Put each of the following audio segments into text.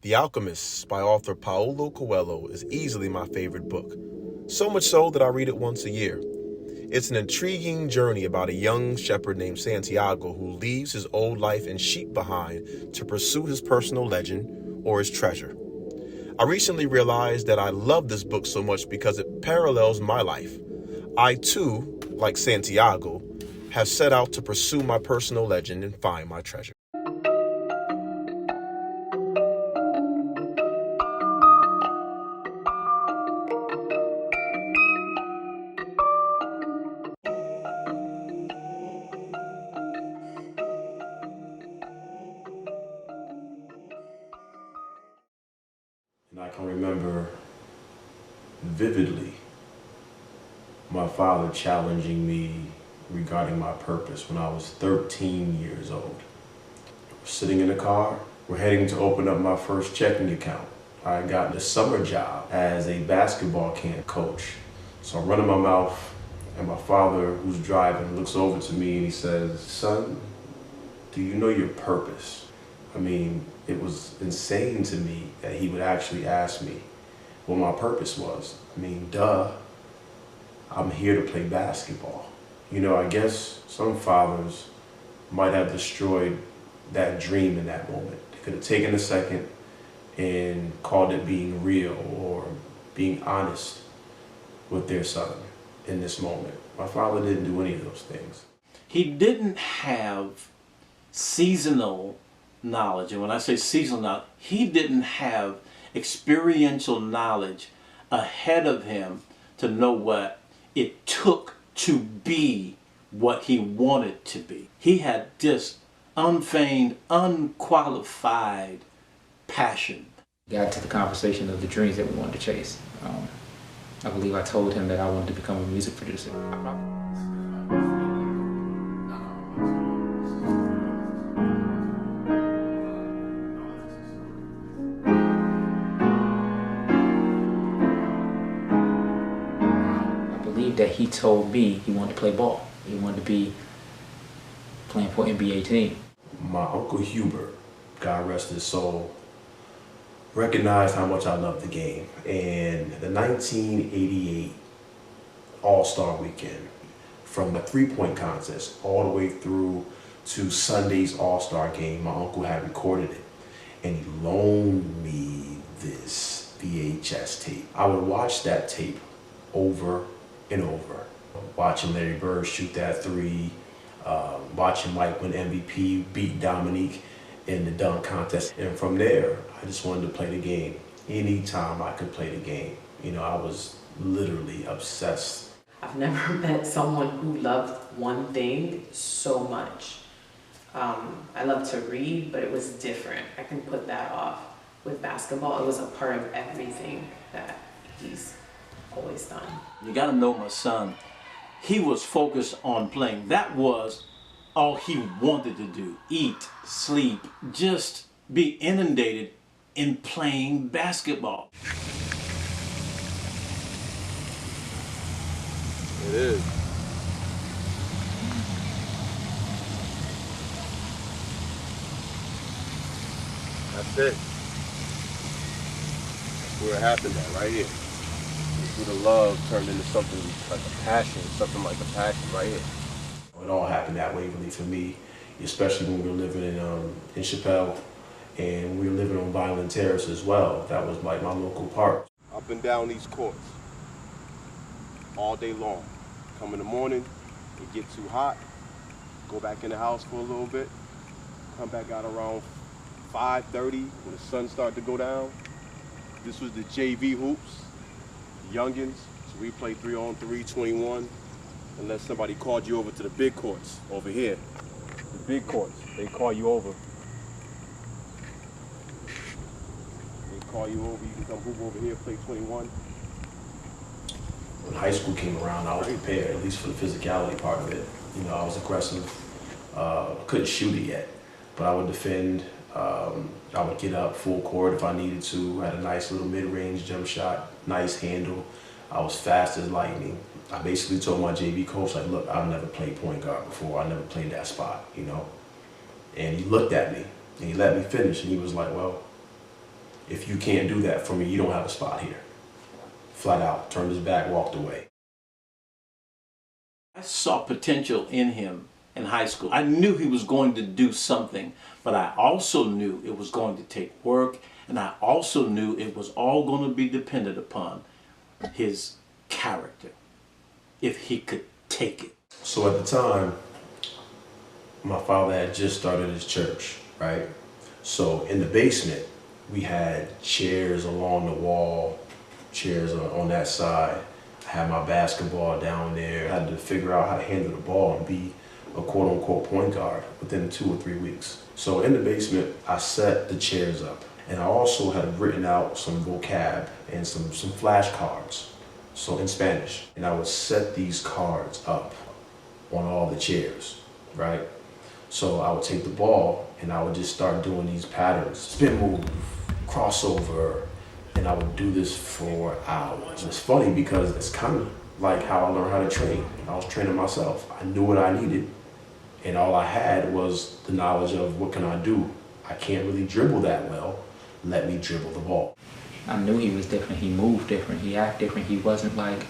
The Alchemist by author Paulo Coelho is easily my favorite book, so much so that I read it once a year. It's an intriguing journey about a young shepherd named Santiago who leaves his old life and sheep behind to pursue his personal legend or his treasure. I recently realized that I love this book so much because it parallels my life. I too, like Santiago, have set out to pursue my personal legend and find my treasure. And I can remember vividly my father challenging me regarding my purpose when I was 13 years old. We're sitting in the car, we're heading to open up my first checking account. I had gotten a summer job as a basketball camp coach. So I'm running my mouth, and my father, who's driving, looks over to me and he says, "Son, do you know your purpose?" I mean, it was insane to me that he would actually ask me what my purpose was. I mean, duh, I'm here to play basketball. You know, I guess some fathers might have destroyed that dream in that moment. They could have taken a second and called it being real or being honest with their son in this moment. My father didn't do any of those things. He didn't have seasonal knowledge, and when I say seasonal knowledge, he didn't have experiential knowledge ahead of him to know what it took to be what he wanted to be. He had just unfeigned, unqualified passion. Got to the conversation of the dreams that we wanted to chase. I believe I told him that I wanted to become a music producer. I believe that he told me he wanted to play ball. He wanted to be playing for an NBA team. My Uncle Hubert, God rest his soul, recognized how much I loved the game. And the 1988 All-Star Weekend, from the three-point contest all the way through to Sunday's All-Star game, my uncle had recorded it. And he loaned me this VHS tape. I would watch that tape over and over. Watching Larry Bird shoot that three, watching Mike win MVP, beat Dominique in the dunk contest. And from there, I just wanted to play the game. Anytime I could play the game. You know, I was literally obsessed. I've never met someone who loved one thing so much. I love to read, but it was different. I can put that off. With basketball, it was a part of everything that he's always done. You gotta know my son. He was focused on playing. That was all he wanted to do. Eat, sleep, just be inundated in playing basketball. It is. That's it. That's where it happened at, right here. Where the love turned into something like a passion, right here. It all happened at Waverly for me, especially when we were living in Chappelle, and we were living on Violent Terrace as well. That was like my local park. Up and down these courts, all day long. Come in the morning, it get too hot, go back in the house for a little bit, come back out around 5:30 when the sun started to go down. This was the JV hoops, youngins, so we played 3-on-3, 21, unless somebody called you over to the big courts over here. The big courts, they call you over. They call you over, you can come hoop over here, play 21. When high school came around, I was prepared, at least for the physicality part of it. You know, I was aggressive. I couldn't shoot it yet, but I would defend. I would get up full court if I needed to. Had a nice little mid-range jump shot, nice handle. I was fast as lightning. I basically told my JV coach, like, look, I've never played point guard before. I never played that spot, you know. And he looked at me and he let me finish, and he was like, well, if you can't do that for me, you don't have a spot here. Flat out, turned his back, walked away. I saw potential in him in high school. I knew he was going to do something, but I also knew it was going to take work, and I also knew it was all going to be dependent upon his character, if he could take it. So at the time, my father had just started his church, right? So in the basement, we had chairs along the wall, chairs on that side. I had my basketball down there. I had to figure out how to handle the ball and be a quote-unquote point guard within 2 or 3 weeks. So in the basement, I set the chairs up. And I also had written out some vocab and some flashcards, so in Spanish. And I would set these cards up on all the chairs, right? So I would take the ball and I would just start doing these patterns, spin move, crossover, and I would do this for hours. And it's funny because it's kind of like how I learned how to train. I was training myself. I knew what I needed, and all I had was the knowledge of what can I do. I can't really dribble that well. Let me dribble the ball. I knew he was different. He moved different. He acted different. He wasn't like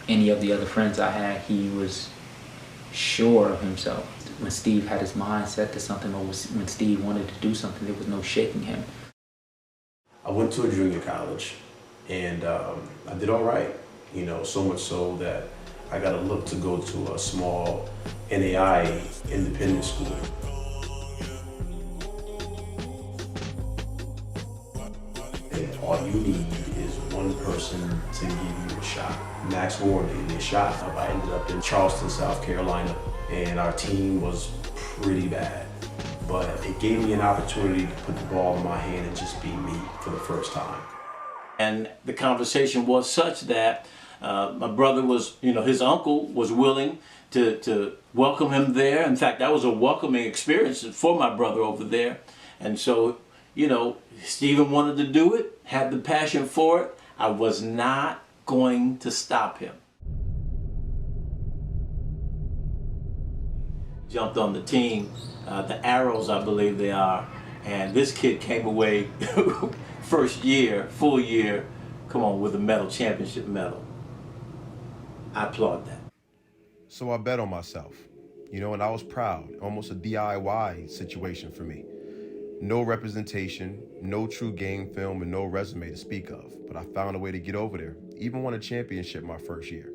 any of the other friends I had. He was sure of himself. When Steve had his mind set to something, or when Steve wanted to do something, there was no shaking him. I went to a junior college, and I did all right. You know, so much so that I got a look to go to a small NAI independent school. And all you need is one person to give you a shot. Max Ward gave me a shot. I ended up in Charleston, South Carolina, and our team was pretty bad. But it gave me an opportunity to put the ball in my hand and just be me for the first time. And the conversation was such that my brother was, his uncle was willing to welcome him there. In fact, that was a welcoming experience for my brother over there. And so, Stephen wanted to do it, had the passion for it. I was not going to stop him. Jumped on the team, the Arrows, I believe they are, and this kid came away first year, full year, with a medal, championship medal. I applaud that. So I bet on myself, and I was proud, almost a DIY situation for me. No representation, no true game film, and no resume to speak of, but I found a way to get over there, even won a championship my first year.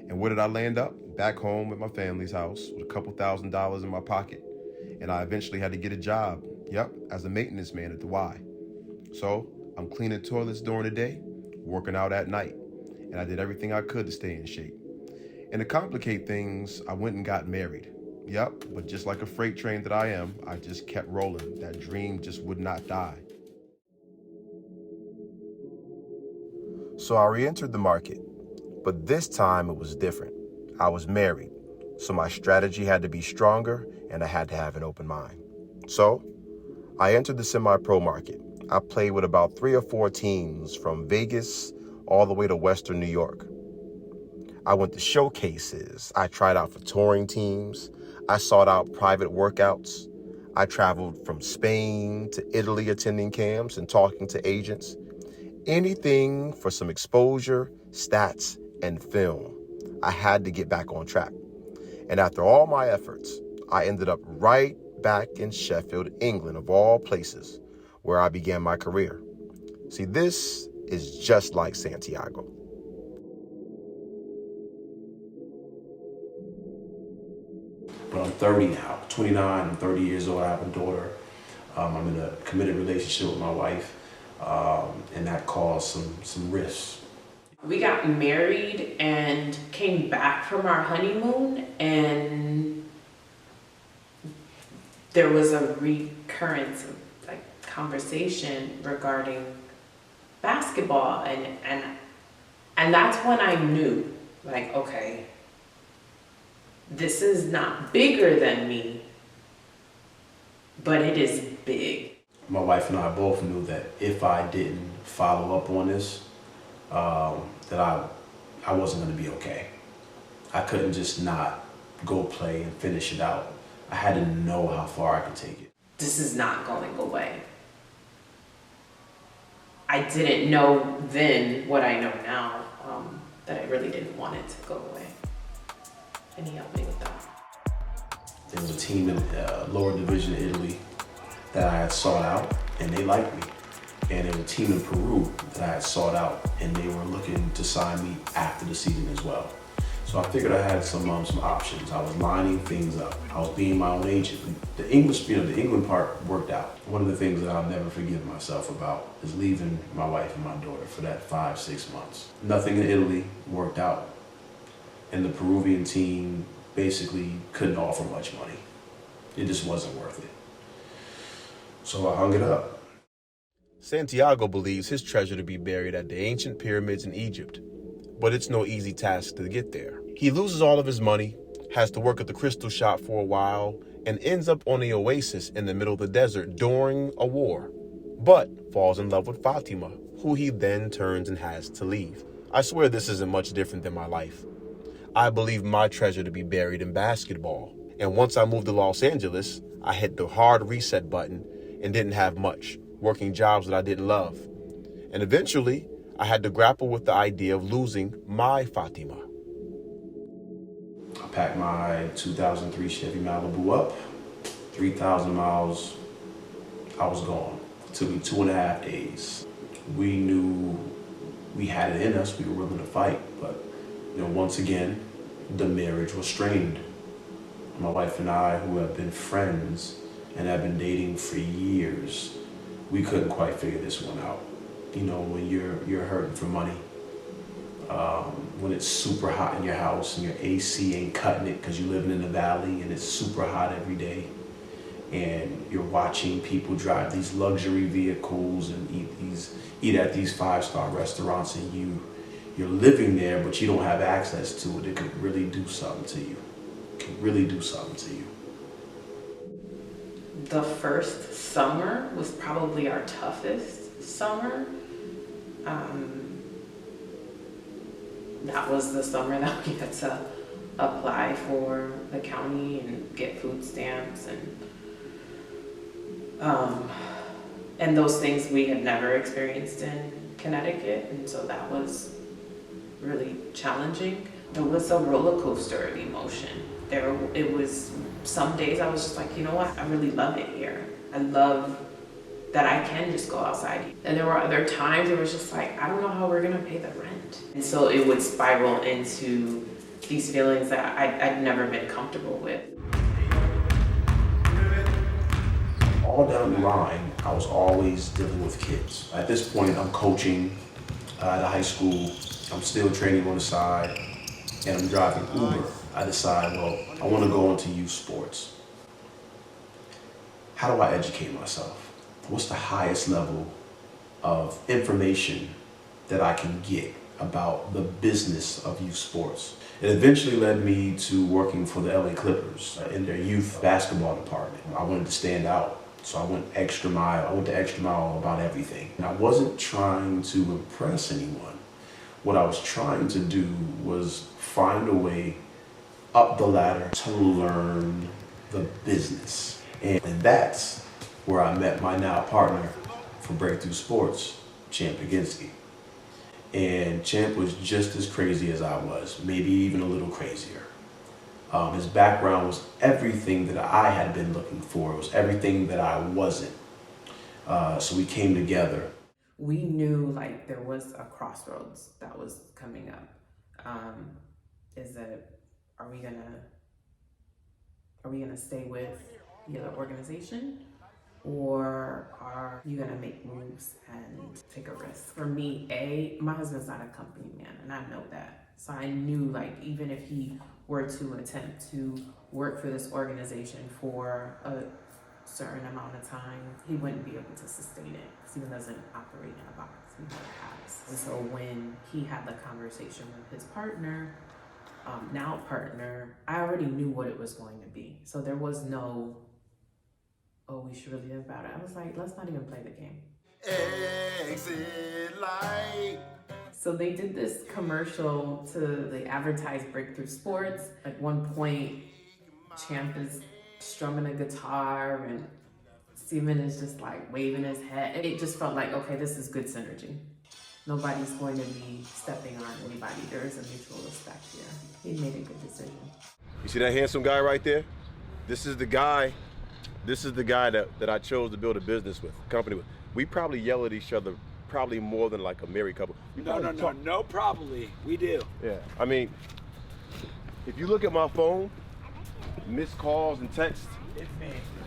And where did I land up? Back home at my family's house with a couple $1,000s in my pocket. And I eventually had to get a job, as a maintenance man at the Y. So I'm cleaning toilets during the day, working out at night. And I did everything I could to stay in shape. And to complicate things, I went and got married. But just like a freight train that I am, I just kept rolling. That dream just would not die. So I re-entered the market. But this time it was different. I was married, so my strategy had to be stronger and I had to have an open mind. So I entered the semi-pro market. I played with about 3 or 4 teams from Vegas all the way to Western New York. I went to showcases. I tried out for touring teams. I sought out private workouts. I traveled from Spain to Italy attending camps and talking to agents. Anything for some exposure, stats, and film. I had to get back on track. And after all my efforts, I ended up right back in Sheffield, England, of all places, where I began my career. See, this is just like Santiago. But I'm 30 now, 29, I'm 30 years old, I have a daughter. I'm in a committed relationship with my wife, and that caused some risks. We got married and came back from our honeymoon, and there was a recurrence of conversation regarding basketball, and that's when I knew, okay, this is not bigger than me, but it is big. My wife and I both knew that if I didn't follow up on this, that I wasn't going to be okay. I couldn't just not go play and finish it out. I had to know how far I could take it. This is not going away. I didn't know then what I know now, that I really didn't want it to go away. And he helped me with that. There was a team in lower division in Italy that I had sought out, and they liked me. And there was a team in Peru that I had sought out, and they were looking to sign me after the season as well. So I figured I had some options. I was lining things up. I was being my own agent. The England part worked out. One of the things that I'll never forgive myself about is leaving my wife and my daughter for that 5-6 months. Nothing in Italy worked out. And the Peruvian team basically couldn't offer much money. It just wasn't worth it. So I hung it up. Santiago believes his treasure to be buried at the ancient pyramids in Egypt, but it's no easy task to get there. He loses all of his money, has to work at the crystal shop for a while, and ends up on an oasis in the middle of the desert during a war, but falls in love with Fatima, who he then turns and has to leave. I swear this isn't much different than my life. I believe my treasure to be buried in basketball, and once I moved to Los Angeles, I hit the hard reset button and didn't have much, working jobs that I didn't love. And eventually, I had to grapple with the idea of losing my Fatima. I packed my 2003 Chevy Malibu up, 3,000 miles, I was gone. It took me 2.5 days. We knew we had it in us, we were willing to fight, but once again, the marriage was strained. My wife and I, who have been friends and have been dating for years, we couldn't quite figure this one out. When you're hurting for money, when it's super hot in your house and your AC ain't cutting it because you're living in the valley and it's super hot every day, and you're watching people drive these luxury vehicles and eat at these 5-star restaurants, and you're living there but you don't have access to it. It could really do something to you. The first summer was probably our toughest summer. That was the summer that we had to apply for the county and get food stamps and those things we had never experienced in Connecticut, and so that was really challenging. It was a roller coaster of emotion. It was some days I was just like, you know what, I really love it here. I love that I can just go outside. And there were other times it was just like, I don't know how we're gonna pay the rent. And so it would spiral into these feelings that I'd never been comfortable with. All down the line, I was always dealing with kids. At this point, I'm coaching at a high school. I'm still training on the side, and I'm driving Uber. I decide, I want to go into youth sports. How do I educate myself? What's the highest level of information that I can get about the business of youth sports? It eventually led me to working for the LA Clippers in their youth basketball department. I wanted to stand out, so I went extra mile. I went the extra mile about everything. And I wasn't trying to impress anyone. What I was trying to do was find a way up the ladder to learn the business. And that's where I met my now partner for Breakthrough Sports, Champ Baginski. And Champ was just as crazy as I was, maybe even a little crazier. His background was everything that I had been looking for. It was everything that I wasn't. So we came together. We knew like there was a crossroads that was coming up. Are we gonna stay with the other organization, or are you gonna make moves and take a risk? For me, my husband's not a company man, and I know that. So I knew like even if he were to attempt to work for this organization for a certain amount of time, he wouldn't be able to sustain it because he doesn't operate in a box. He never has. And so when he had the conversation with his partner, now partner, I already knew what it was going to be. So there was no, we should really think about it. I was like, let's not even play the game. Exit light. So they did this commercial they advertised Breakthrough Sports. At one point, Champ is strumming a guitar and Steven is just like waving his head. It just felt like, okay, this is good synergy. Nobody's going to be stepping on anybody. There is a mutual respect here. He made a good decision. You see that handsome guy right there? This is the guy that I chose to build a business with, company with. We probably yell at each other probably more than like a married couple. No, probably. We do. Yeah, I mean, if you look at my phone, missed calls and texts,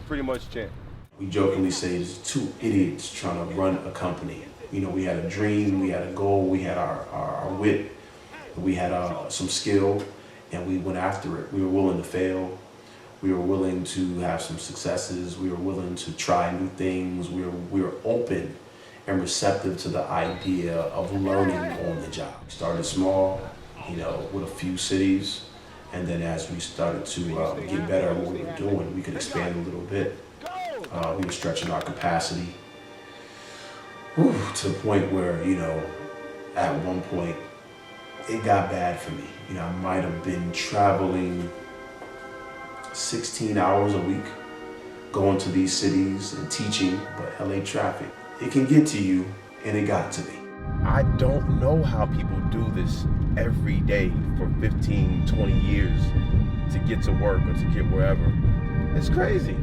pretty much chant. We jokingly say there's two idiots trying to run a company. You know, we had a dream, we had a goal, we had our wit, we had some skill, and we went after it. We were willing to fail. We were willing to have some successes. We were willing to try new things. We were open and receptive to the idea of learning on the job. We started small, you know, with a few cities, and then as we started to get better at what we were doing, we could expand a little bit. We were stretching our capacity to the point where, you know, at one point, it got bad for me. You know, I might have been traveling 16 hours a week, going to these cities and teaching, but LA traffic, it can get to you, and it got to me. I don't know how people do this every day for 15, 20 years to get to work or to get wherever. It's crazy.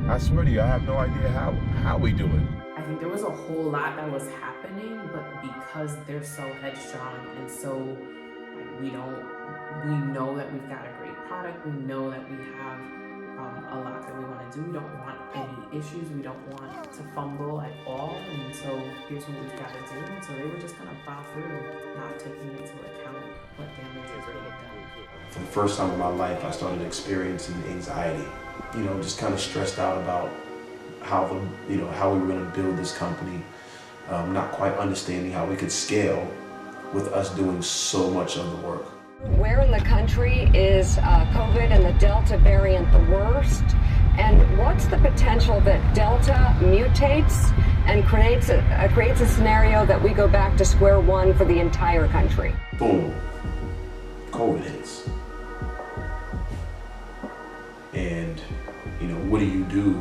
I swear to you, I have no idea how we do it. I think there was a whole lot that was happening, but because they're so headstrong and so like, we know that we've got a great product, we know that we have a lot that we want to do. We don't want any issues. We don't want to fumble at all. And so here's what we've got to do. And so they were just going to plow through, not taking into account what damage was being done. For the first time in my life, I started experiencing anxiety. You know, just kind of stressed out about how we were going to build this company, not quite understanding how we could scale with us doing so much of the work. Where in the country is COVID and the Delta variant the worst? And what's the potential that Delta mutates and creates a scenario that we go back to square one for the entire country? Boom, COVID hits. And, you know, what do you do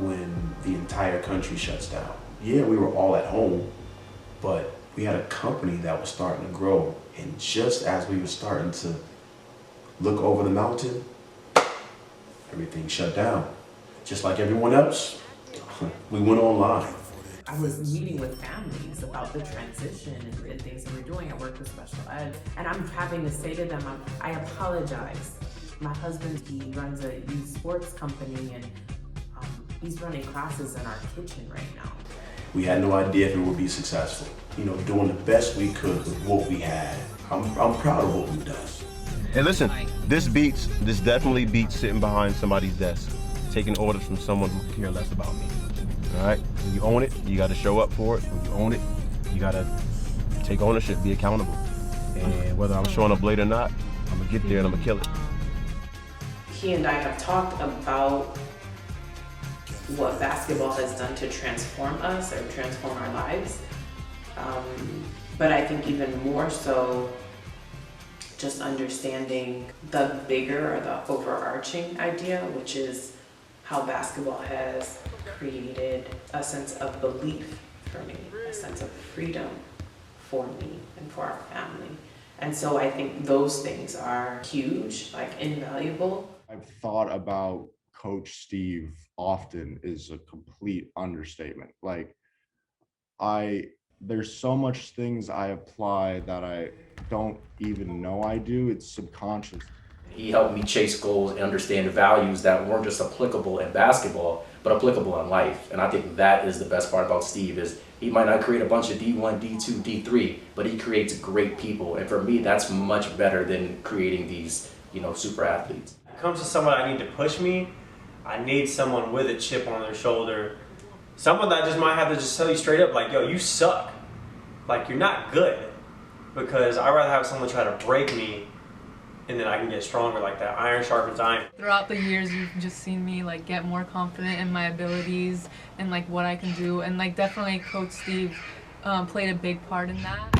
when the entire country shuts down? Yeah, we were all at home, but we had a company that was starting to grow. And just as we were starting to look over the mountain, everything shut down. Just like everyone else, we went online. I was meeting with families about the transition and things that we're doing. I work with special ed, and I'm having to say to them, I apologize. My husband, he runs a youth sports company, and he's running classes in our kitchen right now. We had no idea if it would be successful. You know, doing the best we could with what we had. I'm proud of what we've done. Hey, listen, this definitely beats sitting behind somebody's desk, taking orders from someone who can care less about me. All right? When you own it, you got to show up for it. When you own it, you got to take ownership, be accountable. And whether I'm showing up late or not, I'm going to get there and I'm going to kill it. He and I have talked about what basketball has done to transform us or transform our lives. But I think even more so, just understanding the bigger or the overarching idea, which is how basketball has created a sense of belief for me, a sense of freedom for me and for our family. And so I think those things are huge, like invaluable. I've thought about Coach Steve often is a complete understatement. Like, there's so much things I apply that I don't even know I do. It's subconscious. He helped me chase goals and understand values that weren't just applicable in basketball, but applicable in life. And I think that is the best part about Steve is he might not create a bunch of D1, D2, D3, but he creates great people. And for me, that's much better than creating these, super athletes. When it comes to someone I need to push me, I need someone with a chip on their shoulder. Someone that just might have to just tell you straight up, like, yo, you suck. Like, you're not good. Because I'd rather have someone try to break me and then I can get stronger like that. Iron sharpens iron. Throughout the years, you've just seen me get more confident in my abilities and what I can do. And definitely Coach Steve played a big part in that.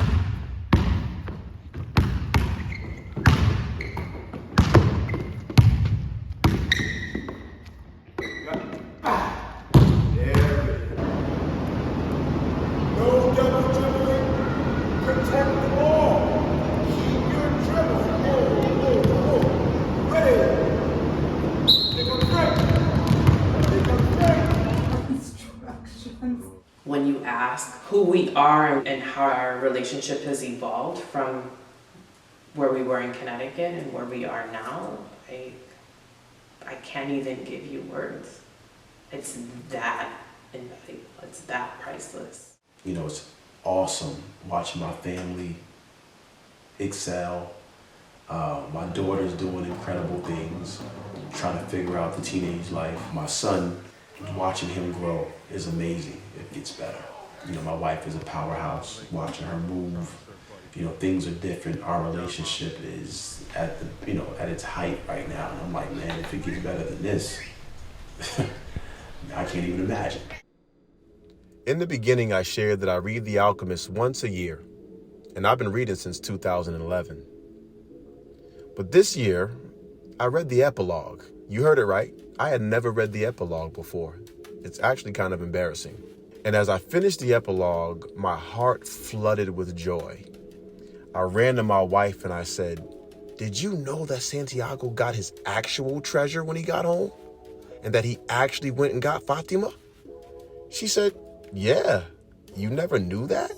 When you ask who we are and how our relationship has evolved from where we were in Connecticut and where we are now, I can't even give you words. It's that invaluable. It's that priceless. You know, it's awesome watching my family excel. My daughter's doing incredible things, trying to figure out the teenage life. My son, watching him grow is amazing. It gets better. You know, my wife is a powerhouse. Watching her move, you know, things are different. Our relationship is at the, you know, at its height right now. And I'm like, man, if it gets better than this, I can't even imagine. In the beginning, I shared that I read The Alchemist once a year, and I've been reading since 2011. But this year, I read the epilogue. You heard it right. I had never read the epilogue before. It's actually kind of embarrassing. And as I finished the epilogue, my heart flooded with joy. I ran to my wife and I said, "Did you know that Santiago got his actual treasure when he got home? And that he actually went and got Fatima?" She said, "Yeah, you never knew that?"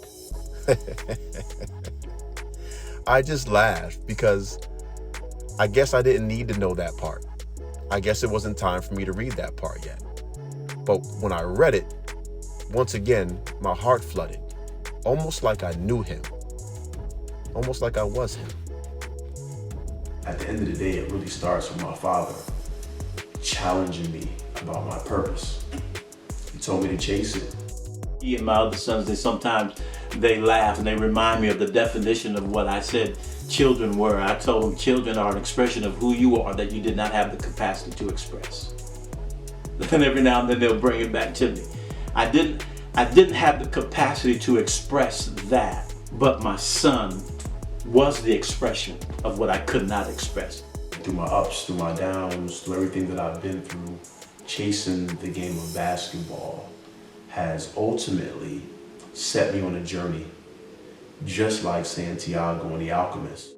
I just laughed because I guess I didn't need to know that part. I guess it wasn't time for me to read that part yet. But when I read it, once again, my heart flooded, almost like I knew him, almost like I was him. At the end of the day, it really starts with my father challenging me about my purpose. He told me to chase it. He and my other sons, they laugh and they remind me of the definition of what I said children were. I told them children are an expression of who you are that you did not have the capacity to express. And every now and then they'll bring it back to me. I didn't have the capacity to express that, but my son was the expression of what I could not express. Through my ups, through my downs, through everything that I've been through, chasing the game of basketball has ultimately set me on a journey, just like Santiago and the Alchemist.